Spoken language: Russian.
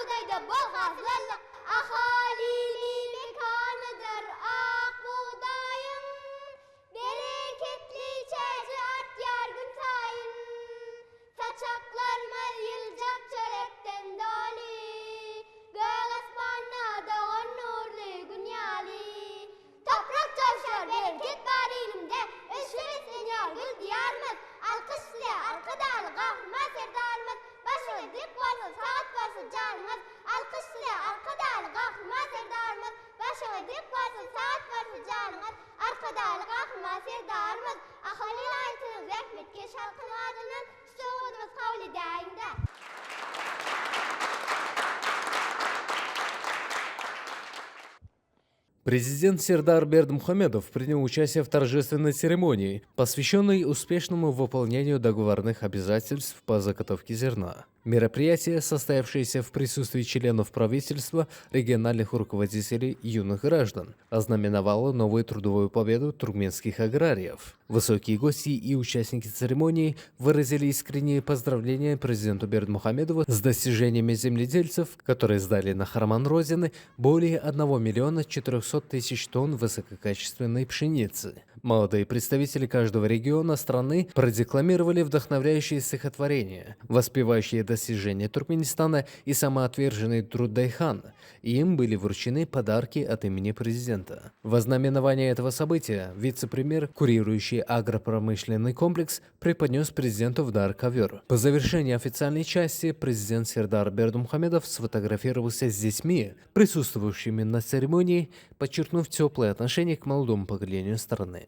buğdayda bol hasılanlık, ahalili mekanıdır ak buğdayın. Bereketli içerci art yargın tayin, saçaklarımız yılacak çörekten doli, göğ asmanına doğan nurlu günyali. Toprak coşar bereket var elimde, öşüresin yargıl diyarımız, alkışlı arka dağlı kahırma serdarımız, başına dik varsın saat varsın canımız, alkışlı arka dağlı kahırma serdarımız, başına dik varsın saat varsın canımız, arka dağlı kahırma serdarımız, ahali layıtınız rahmetkeş halkın adının stoğudumuz kavli dağında. Президент Сердар Бердмухамедов принял участие в торжественной церемонии, посвященной успешному выполнению договорных обязательств по заготовке зерна. Мероприятие, состоявшееся в присутствии членов правительства, региональных руководителей и юных граждан, ознаменовало новую трудовую победу туркменских аграриев. Высокие гости и участники церемонии выразили искренние поздравления президенту Бердмухамедову с достижениями земледельцев, которые сдали на Харман Родины более 1 400 000 тонн высококачественной пшеницы. Молодые представители каждого региона страны продекламировали вдохновляющие стихотворения, воспевающие достижения Туркменистана и самоотверженный труд Дайхана, и им были вручены подарки от имени президента. В ознаменование этого события вице-премьер, курирующий агропромышленный комплекс, преподнес президенту в дар ковер. По завершении официальной части президент Сердар Бердмухамедов сфотографировался с детьми, присутствующими на церемонии, подчеркнув теплое отношение к молодому поколению страны.